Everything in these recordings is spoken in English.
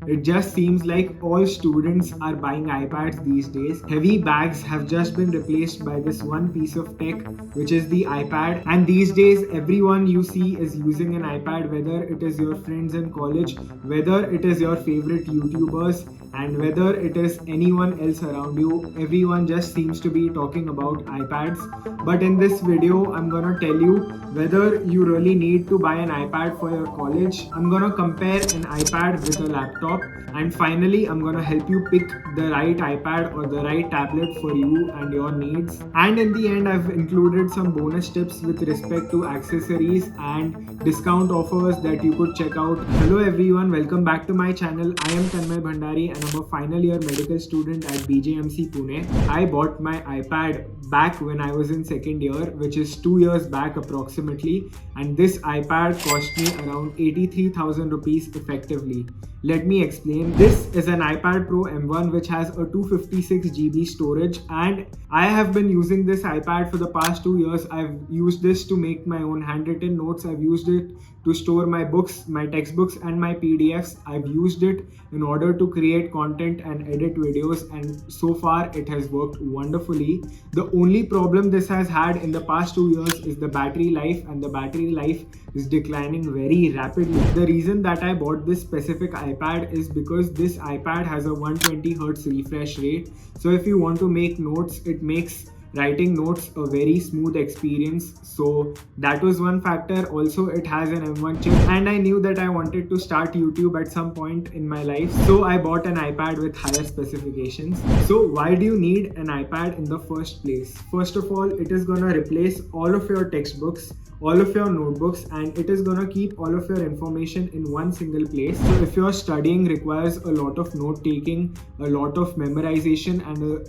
It just seems like all students are buying iPads these days. Heavy bags have just been replaced by this one piece of tech, which is the iPad. And these days, everyone you see is using an iPad, whether it is your friends in college, whether it is your favorite YouTubers, and whether it is anyone else around you. Everyone just seems to be talking about iPads. But in this video, I'm gonna tell you whether you really need to buy an iPad for your college. I'm gonna compare an iPad with a laptop, and finally I'm gonna help you pick the right iPad or the right tablet for you and your needs. And in the end, I've included some bonus tips with respect to accessories and discount offers that you could check out. Hello everyone, welcome back to my channel. I am Tanmay Bhandari and I'm a final year medical student at BJMC Pune. I bought my iPad back when I was in second year, which is 2 years back approximately, and this iPad cost me around 83,000 rupees effectively. Let me explain. This is an iPad Pro M1 which has a 256 GB storage, and I have been using this iPad for the past 2 years. I've used this to make my own handwritten notes. I've used it to store my books, my textbooks and my PDFs. I've used it in order to create content and edit videos, and so far it has worked wonderfully. The only problem this has had in the past 2 years is the battery life, and the battery life is declining very rapidly. The reason that I bought this specific iPad is because this iPad has a 120 Hz refresh rate. So if you want to make notes, it makes writing notes a very smooth experience. So that was one factor. Also, it has an M1 chip, and I knew that I wanted to start YouTube at some point in my life, so I bought an iPad with higher specifications. So why do you need an iPad in the first place? First of all, it is gonna replace all of your textbooks, all of your notebooks, and it is gonna keep all of your information in one single place. So if your studying requires a lot of note taking, a lot of memorization,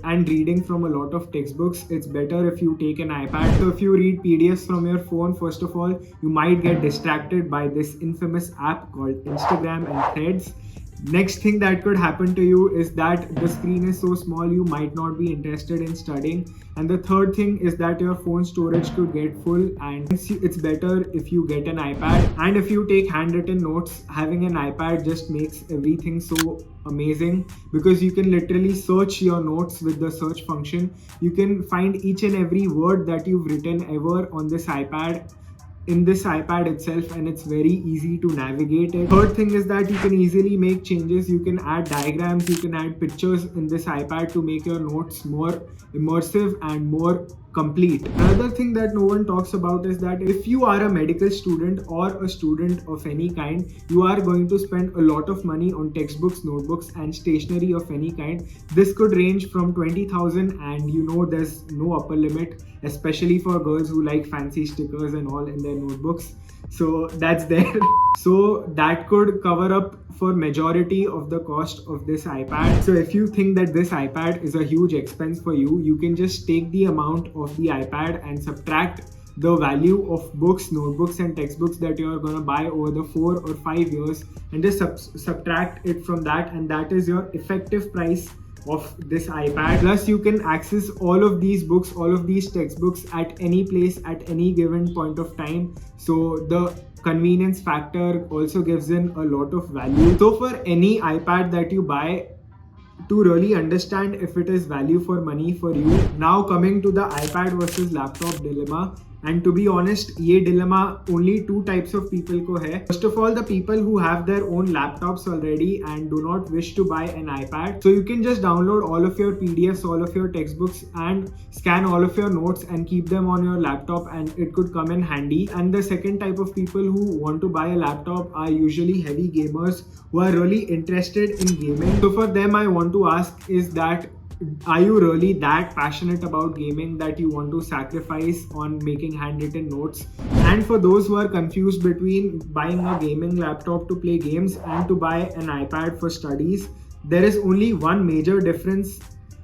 and reading from a lot of textbooks, it's better if you take an iPad. So if you read PDFs from your phone, first of all, you might get distracted by this infamous app called Instagram and Threads. Next thing that could happen to you is that the screen is so small you might not be interested in studying. And the third thing is that your phone storage could get full, and it's better if you get an iPad. And if you take handwritten notes, having an iPad just makes everything so amazing, because you can literally search your notes with the search function. You can find each and every word that you've written ever on this iPad in this iPad itself, and it's very easy to navigate it. Third thing is that you can easily make changes. You can add diagrams, you can add pictures in this iPad to make your notes more immersive and more complete. Another thing that no one talks about is that if you are a medical student or a student of any kind, you are going to spend a lot of money on textbooks, notebooks and stationery of any kind. This could range from 20,000, and you know there's no upper limit, especially for girls who like fancy stickers and all in their notebooks. So that's there. So that could cover up for majority of the cost of this iPad. So if you think that this iPad is a huge expense for you, you can just take the amount of the iPad and subtract the value of books, notebooks and textbooks that you are going to buy over the 4 or 5 years, and just subtract it from that, and that is your effective price of this iPad. Plus you can access all of these books, all of these textbooks at any place at any given point of time. So the convenience factor also gives in a lot of value. So for any iPad that you buy, to really understand if it is value for money for you. Now coming to the iPad versus laptop dilemma, and to be honest, ये dilemma only two types of people को है. First of all, the people who have their own laptops already and do not wish to buy an iPad. So you can just download all of your PDFs, all of your textbooks and scan all of your notes and keep them on your laptop, and it could come in handy. And the second type of people who want to buy a laptop are usually heavy gamers who are really interested in gaming. So for them, I want to ask is that, are you really that passionate about gaming that you want to sacrifice on making handwritten notes? And for those who are confused between buying a gaming laptop to play games and to buy an iPad for studies, there is only one major difference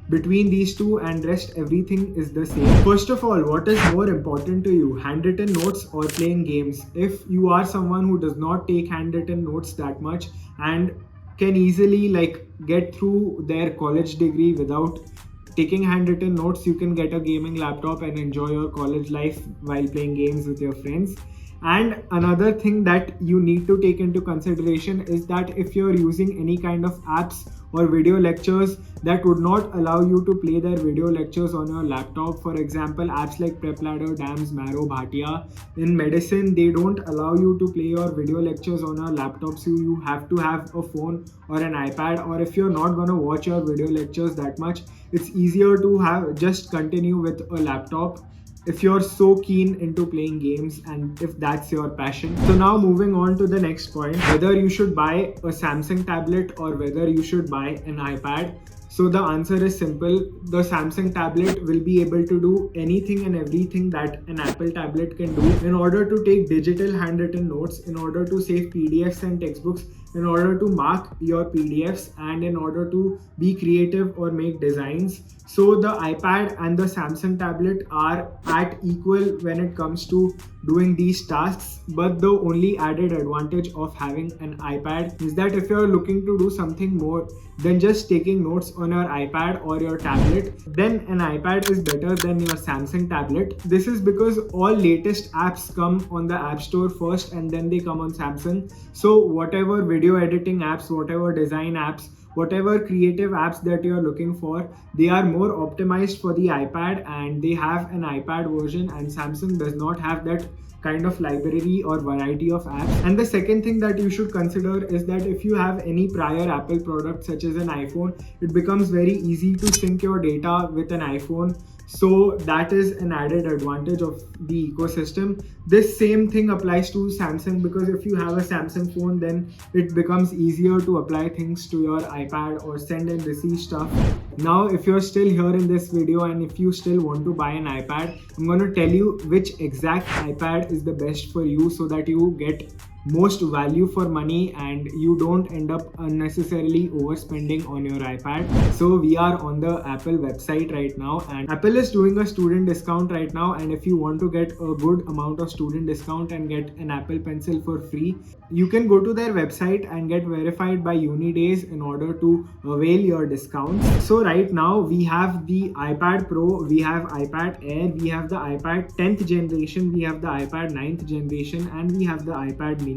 between these two, and rest everything is the same. First of all, what is more important to you, handwritten notes or playing games? If you are someone who does not take handwritten notes that much and can easily get through their college degree without taking handwritten notes, you can get a gaming laptop and enjoy your college life while playing games with your friends. And another thing that you need to take into consideration is that if you're using any kind of apps or video lectures that would not allow you to play their video lectures on your laptop, for example apps like PrepLadder, Dams, Marrow, Bhatia. In medicine they don't allow you to play your video lectures on your laptop, so you have to have a phone or an iPad. Or if you're not going to watch your video lectures that much, it's easier to have just continue with a laptop if you're so keen into playing games and if that's your passion. So now moving on to the next point, whether you should buy a Samsung tablet or whether you should buy an iPad. So the answer is simple. The Samsung tablet will be able to do anything and everything that an Apple tablet can do. In order to take digital handwritten notes, in order to save PDFs and textbooks, in order to mark your PDFs, and in order to be creative or make designs. So the iPad and the Samsung tablet are at equal when it comes to doing these tasks. But the only added advantage of having an iPad is that if you're looking to do something more than just taking notes on your iPad or your tablet, then an iPad is better than your Samsung tablet. This is because all latest apps come on the App Store first and then they come on Samsung. So whatever video editing apps, whatever design apps, whatever creative apps that you're looking for, they are more optimized for the iPad, and they have an iPad version, and Samsung does not have that kind of library or variety of apps. And the second thing that you should consider is that if you have any prior Apple product such as an iPhone, it becomes very easy to sync your data with an iPhone. So that is an added advantage of the ecosystem. This same thing applies to Samsung, because if you have a Samsung phone, then it becomes easier to apply things to your iPad or send and receive stuff. Now if you're still here in this video and if you still want to buy an iPad, I'm going to tell you which exact iPad is the best for you so that you get most value for money and you don't end up unnecessarily overspending on your iPad. So we are on the Apple website right now, and Apple is doing a student discount right now, and if you want to get a good amount of student discount and get an Apple Pencil for free, you can go to their website and get verified by Unidays in order to avail your discounts. So right now we have the iPad Pro, we have iPad Air, we have the iPad 10th generation, we have the iPad 9th generation, and we have the iPad mini.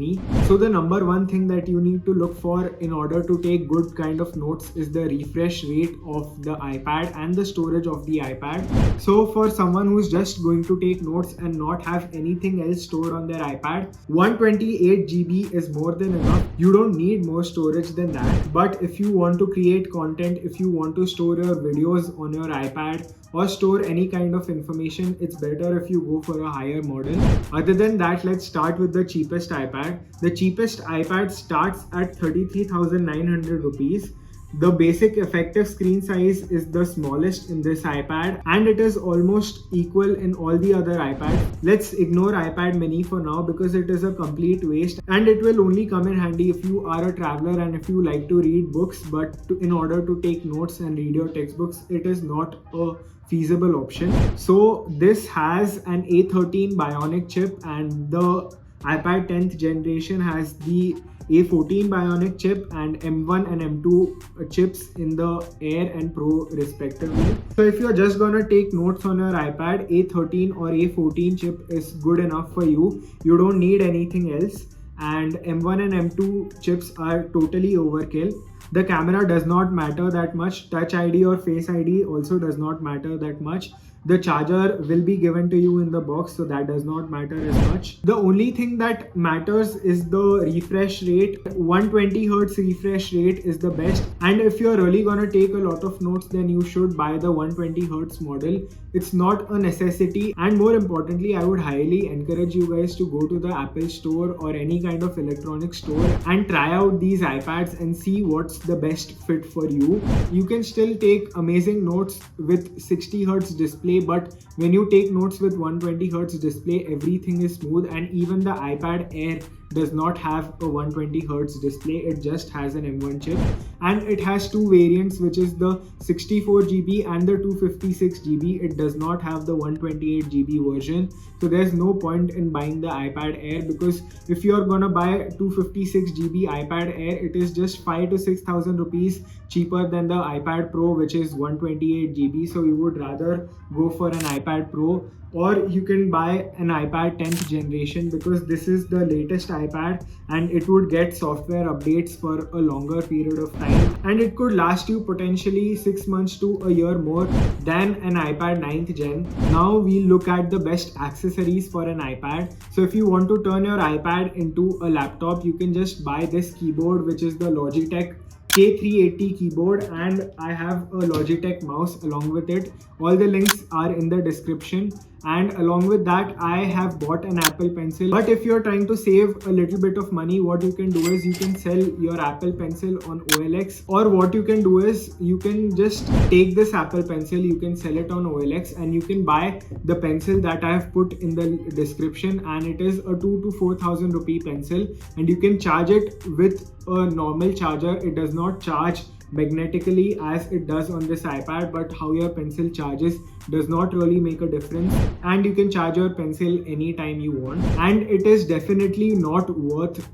So the number one thing that you need to look for in order to take good kind of notes is the refresh rate of the iPad and the storage of the iPad. So for someone who's just going to take notes and not have anything else stored on their iPad, 128 GB is more than enough. You don't need more storage than that. But if you want to create content, if you want to store your videos on your iPad or store any kind of information, it's better if you go for a higher model. Other than that, let's start with the cheapest iPad. The cheapest iPad starts at 33,900 rupees. The basic effective screen size is the smallest in this iPad, and it is almost equal in all the other iPads. Let's ignore iPad mini for now because it is a complete waste, and it will only come in handy if you are a traveler and if you like to read books, but in order to take notes and read your textbooks, it is not a feasible option. So this has an A13 Bionic chip, and the iPad 10th generation has the A14 Bionic chip and M1 and M2 chips in the Air and Pro respectively. So if you're just gonna take notes on your iPad, A13 or A14 chip is good enough for you. You don't need anything else, and M1 and M2 chips are totally overkill. The camera does not matter that much. Touch ID or Face ID also does not matter that much. The charger will be given to you in the box, so that does not matter as much. The only thing that matters is the refresh rate. 120 Hz refresh rate is the best, and if you're really gonna take a lot of notes, then you should buy the 120 Hz model. It's not a necessity, and more importantly, I would highly encourage you guys to go to the Apple store or any kind of electronic store and try out these iPads and see what's the best fit for you. You can still take amazing notes with 60 Hz display, but when you take notes with 120 Hz display, everything is smooth, and even the iPad Air does not have a 120 Hz display. It just has an M1 chip, and it has two variants, which is the 64 GB and the 256 GB. It does not have the 128 GB version. So there's no point in buying the iPad Air, because if you're gonna buy 256 GB iPad Air, it is just 5 to 6,000 rupees cheaper than the iPad Pro, which is 128 GB. So you would rather go for an iPad Pro or you can buy an iPad 10th generation, because this is the latest iPad and it would get software updates for a longer period of time, and it could last you potentially 6 months to a year more than an iPad 9th gen. Now we look at the best accessories for an iPad. So if you want to turn your iPad into a laptop, you can just buy this keyboard, which is the Logitech K380 keyboard, and I have a Logitech mouse along with it. All the links are in the description, and along with that I have bought an Apple Pencil. But if you're trying to save a little bit of money, what you can do is you can sell your Apple Pencil on OLX, or what you can do is you can just take this Apple Pencil, you can sell it on OLX, and you can buy the pencil that I have put in the description, and it is a 2 to 4,000 rupee pencil, and you can charge it with a normal charger. It does not charge magnetically as it does on this iPad, but how your pencil charges does not really make a difference, and you can charge your pencil anytime you want, and it is definitely not worth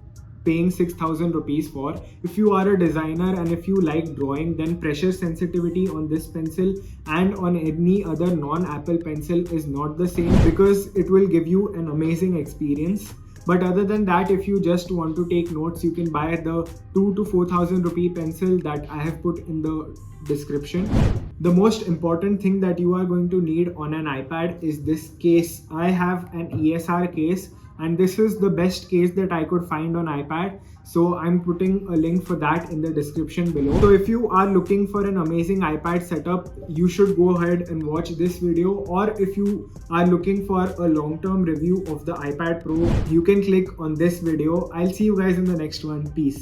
paying 6,000 rupees for. If you are a designer and if you like drawing, then pressure sensitivity on this pencil and on any other non-Apple pencil is not the same, because it will give you an amazing experience. But other than that, if you just want to take notes, you can buy the 2 to 4,000 rupee pencil that I have put in the description. The most important thing that you are going to need on an iPad is this case. I have an ESR case, and this is the best case that I could find on iPad, so I'm putting a link for that in the description below. So if you are looking for an amazing iPad setup, you should go ahead and watch this video, or if you are looking for a long-term review of the iPad Pro, you can click on this video. I'll see you guys in the next one. Peace.